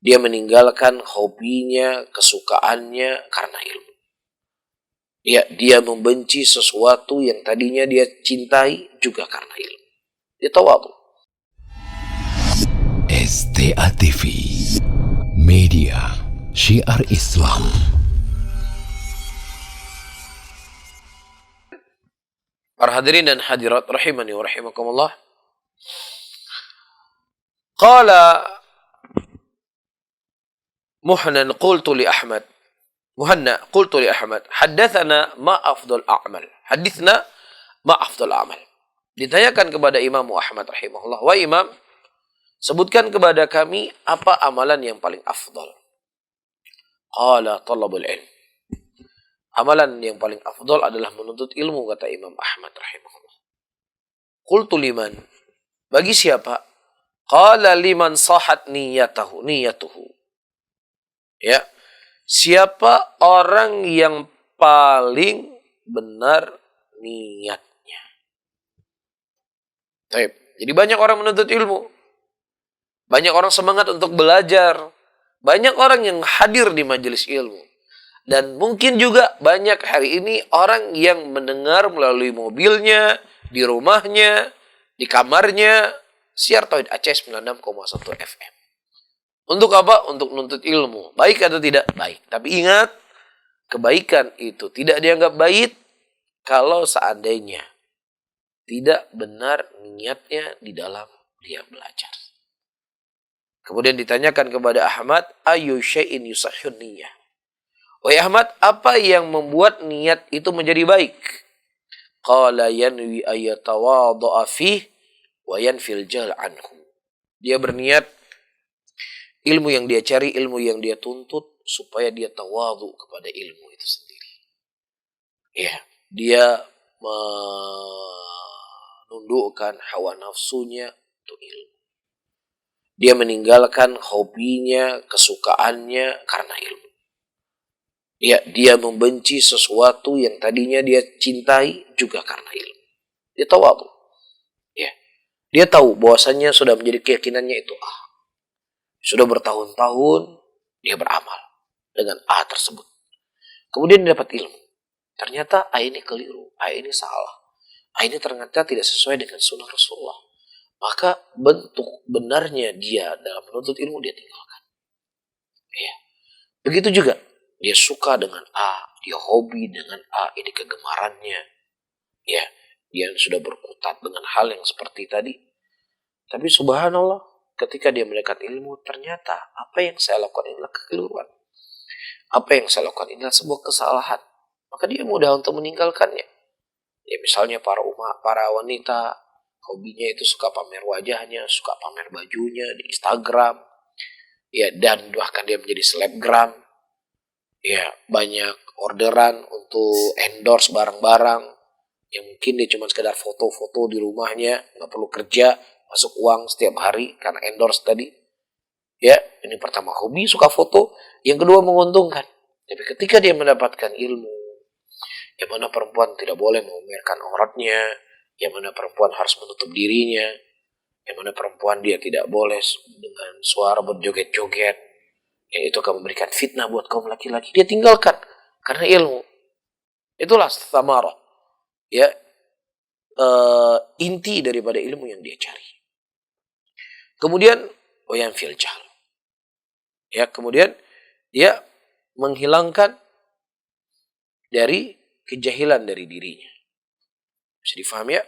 Dia meninggalkan hobinya, kesukaannya karena ilmu. Ya, dia membenci sesuatu yang tadinya dia cintai juga karena ilmu. Dia tawadhu. STA TV, media syiar Islam. Para hadirin dan hadirat rahimani wa rahimakumullah. Qala Muhanna qultu li Ahmad. Muhanna qultu li Ahmad, haddatsana ma afdal a'mal. Haditsna ma afdal a'mal. Ditanyakan kepada Imam Ahmad rahimahullah, "Wa Imam, sebutkan kepada kami apa amalan yang paling afdal?" Qala talabul ilm. Amalan yang paling afdal adalah menuntut ilmu, kata Imam Ahmad rahimahullah. Qultu liman? Bagi siapa? Qala liman sahat niyatuhu. Ya. Siapa orang yang paling benar niatnya? Baik. Jadi banyak orang menuntut ilmu. Banyak orang semangat untuk belajar. Banyak orang yang hadir di majelis ilmu. Dan mungkin juga banyak hari ini orang yang mendengar melalui mobilnya, di rumahnya, di kamarnya, siar Tauhid Aceh 96,1 FM. Untuk apa? Untuk menuntut ilmu. Baik atau tidak? Baik. Tapi ingat, kebaikan itu tidak dianggap baik kalau seandainya tidak benar niatnya di dalam dia belajar. Kemudian ditanyakan kepada Ahmad, ayu syai'in yusahhun niyah. Wahai Ahmad, apa yang membuat niat itu menjadi baik? Qala yanwi ayatawadha'a fih wa yanfil jahl anhu. Dia berniat ilmu yang dia cari, ilmu yang dia tuntut, supaya dia tawadhu kepada ilmu itu sendiri. Ya, dia menundukkan hawa nafsunya untuk ilmu. Dia meninggalkan hobinya, kesukaannya karena ilmu. Ya, dia membenci sesuatu yang tadinya dia cintai juga karena ilmu. Dia tawadhu. Ya, dia tahu bahwasannya sudah menjadi keyakinannya itu sudah bertahun-tahun dia beramal dengan tersebut. Kemudian dia dapat ilmu. Ternyata ini keliru, ini salah. Ini ternyata tidak sesuai dengan sunnah Rasulullah. Maka bentuk benarnya dia dalam menuntut ilmu dia tinggalkan. Ya. Begitu juga dia suka dengan dia hobi dengan ini kegemarannya. Ya, dia sudah berkutat dengan hal yang seperti tadi. Tapi subhanallah, ketika dia mendekat ilmu, ternyata apa yang saya lakukan adalah kekeliruan. Apa yang saya lakukan adalah sebuah kesalahan. Maka dia mudah untuk meninggalkannya. Ya, misalnya para wanita, hobinya itu suka pamer wajahnya, suka pamer bajunya di Instagram. Ya, dan bahkan dia menjadi selebgram. Ya, banyak orderan untuk endorse barang-barang. Yang mungkin dia cuma sekedar foto-foto di rumahnya, nggak perlu kerja, masuk uang setiap hari karena endorse tadi. Ya, ini pertama hobi, suka foto. Yang kedua menguntungkan. Tapi ketika dia mendapatkan ilmu, yang mana perempuan tidak boleh memamerkan auratnya, yang mana perempuan harus menutup dirinya, yang mana perempuan dia tidak boleh dengan suara berjoget-joget, yang itu akan memberikan fitnah buat kaum laki-laki. Dia tinggalkan karena ilmu. Itulah thamarah. Ya, inti daripada ilmu yang dia cari. Kemudian wayan fil jahl. Ya, kemudian dia menghilangkan dari kejahilan dari dirinya. Bisa difahami ya?